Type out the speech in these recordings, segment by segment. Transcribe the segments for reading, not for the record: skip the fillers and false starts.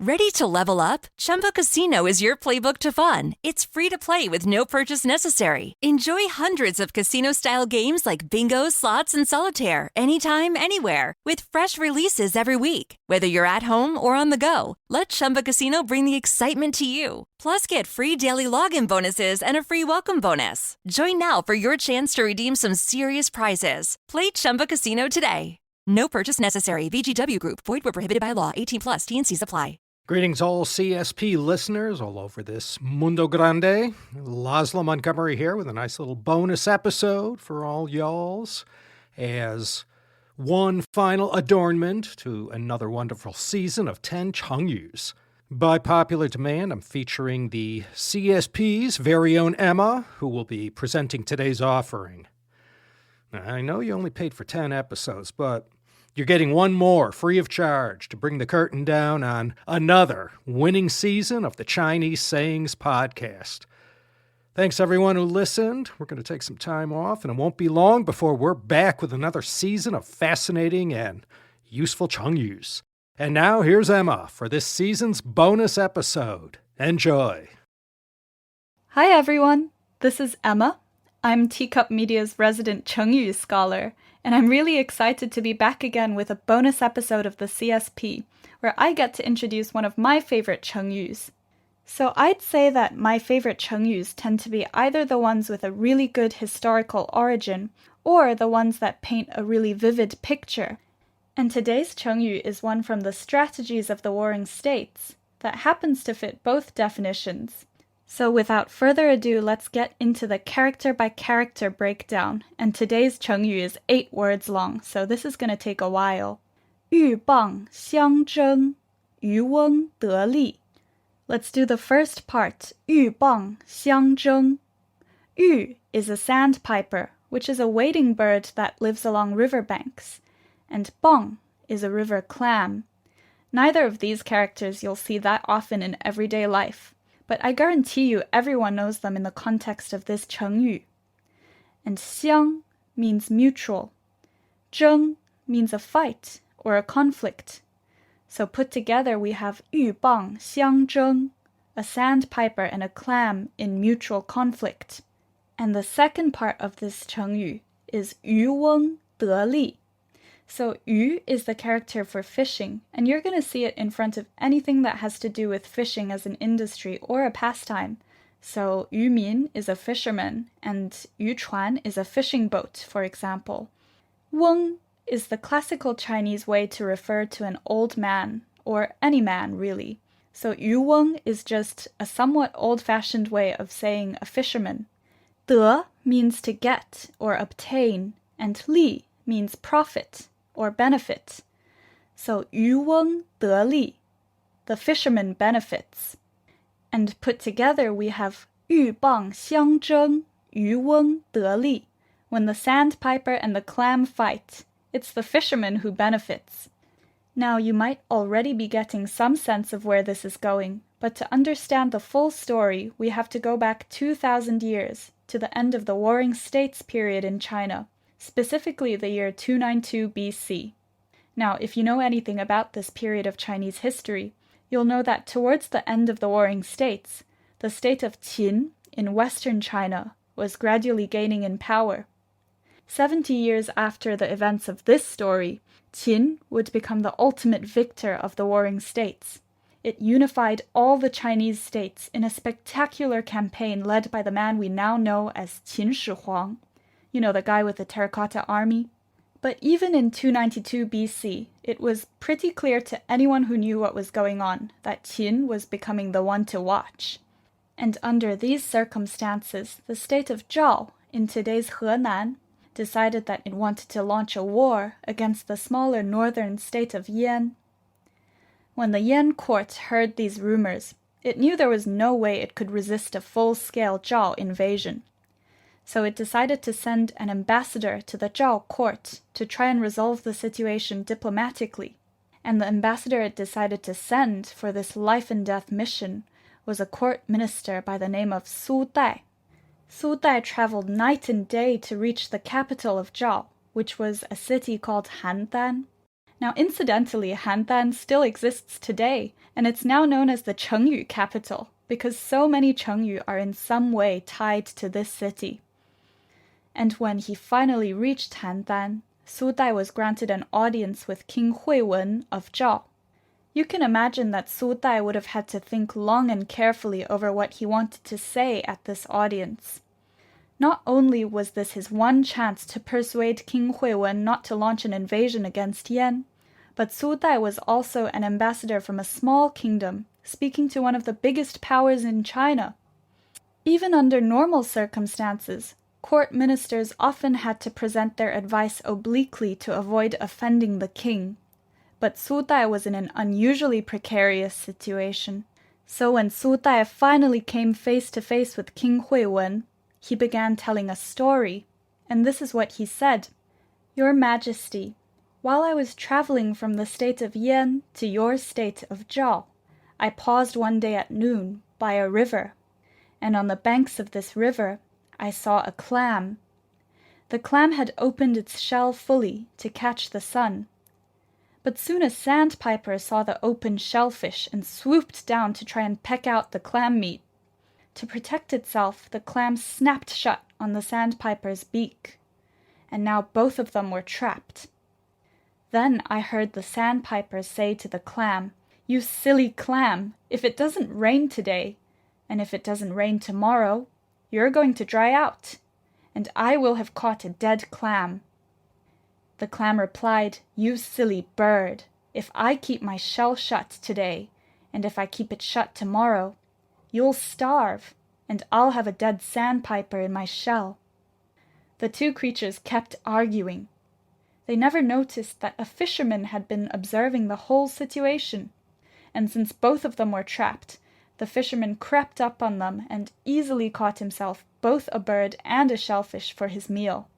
Ready to level up? Chumba Casino is your playbook to fun. It's free to play with no purchase necessary. Enjoy hundreds of casino-style games like bingo, slots, and solitaire anytime, anywhere. With fresh releases every week. Whether you're at home or on the go, let Chumba Casino bring the excitement to you. Plus, get free daily login bonuses and a free welcome bonus. Join now for your chance to redeem some serious prizes. Play Chumba Casino today. No purchase necessary. VGW Group. Void where prohibited by law. 18 plus. T&Cs apply. Greetings all CSP listeners all over this Mundo Grande. Laszlo Montgomery here with a nice little bonus episode for all y'alls as one final adornment to another wonderful season of 10 Chengyus. By popular demand, I'm featuring the CSP's very own Emma, who will be presenting today's offering. Now, I know you only paid for 10 episodes, but you're getting one more free of charge to bring the curtain down on another winning season of the Chinese Sayings podcast. Thanks everyone who listened. We're going to take some time off, and it won't be long before we're back with another season of fascinating and useful Chengyus. And now here's Emma for this season's bonus episode. Enjoy. Hi everyone, this is Emma. I'm Teacup Media's resident Chengyu scholar, and I'm really excited to be back again with a bonus episode of the CSP, where I get to introduce one of my favorite Chengyus. So I'd say that my favorite Chengyus tend to be either the ones with a really good historical origin, or the ones that paint a really vivid picture. And today's Chengyu is one from the Strategies of the Warring States that happens to fit both definitions. So without further ado, let's get into the character-by-character breakdown, and today's Chengyu is 8 words long, so this is going to take a while. 鹬蚌相争，渔翁得利. Let's do the first part, 鹬蚌相争. 鹬is a sandpiper, which is a wading bird that lives along riverbanks, and bàng is a river clam. Neither of these characters you'll see that often in everyday life, but I guarantee you everyone knows them in the context of this chengyu. And xiāng means mutual. zhēng means a fight or a conflict. So put together we have 鹬蚌相争, a sandpiper and a clam in mutual conflict. And the second part of this chengyu is 渔翁得利. So yu is the character for fishing, and you're going to see it in front of anything that has to do with fishing as an industry or a pastime. So 渔民 is a fisherman, and 渔船 is a fishing boat, for example. 翁 is the classical Chinese way to refer to an old man, or any man really. So 渔翁 is just a somewhat old-fashioned way of saying a fisherman. 得 means to get or obtain, and 利 means profit or benefit. So 渔翁得利, the fisherman benefits. And put together we have 鹬蚌相争，渔翁得利. When the sandpiper and the clam fight, it's the fisherman who benefits. Now you might already be getting some sense of where this is going, but to understand the full story, we have to go back 2,000 years, to the end of the Warring States period in China, specifically the year 292 BC. Now, if you know anything about this period of Chinese history, you'll know that towards the end of the Warring States, the state of Qin in western China was gradually gaining in power. 70 years after the events of this story, Qin would become the ultimate victor of the Warring States. It unified all the Chinese states in a spectacular campaign led by the man we now know as Qin Shi Huang. You know, the guy with the terracotta army? But even in 292 BC, it was pretty clear to anyone who knew what was going on that Qin was becoming the one to watch. And under these circumstances, the state of Zhao, in today's Henan, decided that it wanted to launch a war against the smaller northern state of Yan. When the Yan court heard these rumors, it knew there was no way it could resist a full-scale Zhao invasion. So it decided to send an ambassador to the Zhao court to try and resolve the situation diplomatically. And the ambassador it decided to send for this life-and-death mission was a court minister by the name of Su Dai. Su Dai traveled night and day to reach the capital of Zhao, which was a city called Handan. Now, incidentally, Handan still exists today, and it's now known as the Chengyu capital, because so many Chengyu are in some way tied to this city. And when he finally reached Handan, Su Dai was granted an audience with King Wen of Zhao. You can imagine that Su Dai would have had to think long and carefully over what he wanted to say at this audience. Not only was this his one chance to persuade King Wen not to launch an invasion against Yan, but Su Dai was also an ambassador from a small kingdom, speaking to one of the biggest powers in China. Even under normal circumstances, court ministers often had to present their advice obliquely to avoid offending the king. But Su Dai was in an unusually precarious situation. So when Su Dai finally came face to face with King Wen, he began telling a story, and this is what he said. Your Majesty, while I was traveling from the state of Yan to your state of Zhao, I paused one day at noon by a river, and on the banks of this river I saw a clam. The clam had opened its shell fully to catch the sun. But soon a sandpiper saw the open shellfish and swooped down to try and peck out the clam meat. To protect itself, the clam snapped shut on the sandpiper's beak, and now both of them were trapped. Then I heard the sandpiper say to the clam, "You silly clam, if it doesn't rain today, and if it doesn't rain tomorrow, you're going to dry out, and I will have caught a dead clam." The clam replied, "You silly bird, if I keep my shell shut today, and if I keep it shut tomorrow, you'll starve, and I'll have a dead sandpiper in my shell." The two creatures kept arguing. They never noticed that a fisherman had been observing the whole situation, and since both of them were trapped, the fisherman crept up on them and easily caught himself both a bird and a shellfish for his meal.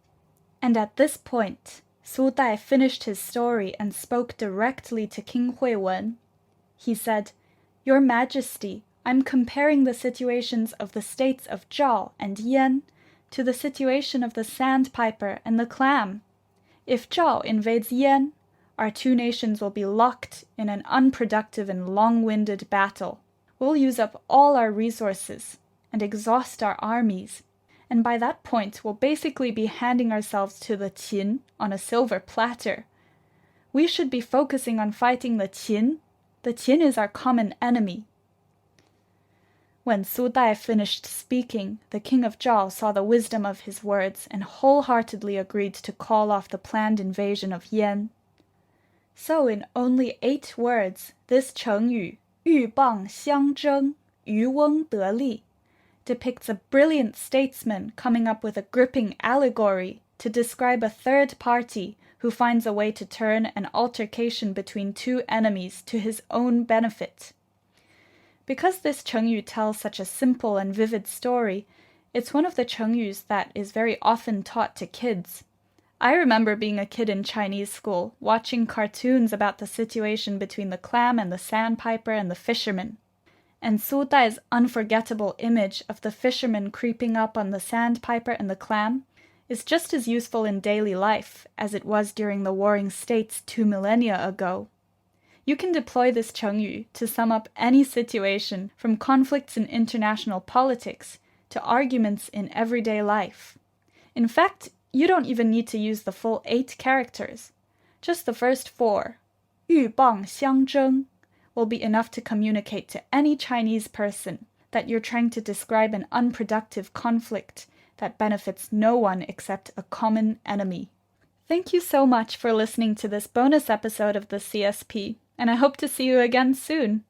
And at this point, Su Dai finished his story and spoke directly to King Wen. He said, "Your Majesty, I'm comparing the situations of the states of Zhao and Yan to the situation of the sandpiper and the clam. If Zhao invades Yan, our two nations will be locked in an unproductive and long-winded battle. We'll use up all our resources and exhaust our armies, and by that point we'll basically be handing ourselves to the Qin on a silver platter. We should be focusing on fighting the Qin. The Qin is our common enemy." When Su Dai finished speaking, the king of Zhao saw the wisdom of his words and wholeheartedly agreed to call off the planned invasion of Yan. So in only 8 words, this chengyu, 鹬蚌相争, 渔翁得利, depicts a brilliant statesman coming up with a gripping allegory to describe a third party who finds a way to turn an altercation between two enemies to his own benefit. Because this chengyu tells such a simple and vivid story, it's one of the chengyus that is very often taught to kids. I remember being a kid in Chinese school, watching cartoons about the situation between the clam and the sandpiper and the fisherman. And Su Dai's unforgettable image of the fisherman creeping up on the sandpiper and the clam is just as useful in daily life as it was during the Warring States 2 millennia ago. You can deploy this chengyu to sum up any situation, from conflicts in international politics to arguments in everyday life. In fact, you don't even need to use the full 8 characters. Just the first 4, 鹬蚌相争, will be enough to communicate to any Chinese person that you're trying to describe an unproductive conflict that benefits no one except a common enemy. Thank you so much for listening to this bonus episode of the CSP, and I hope to see you again soon.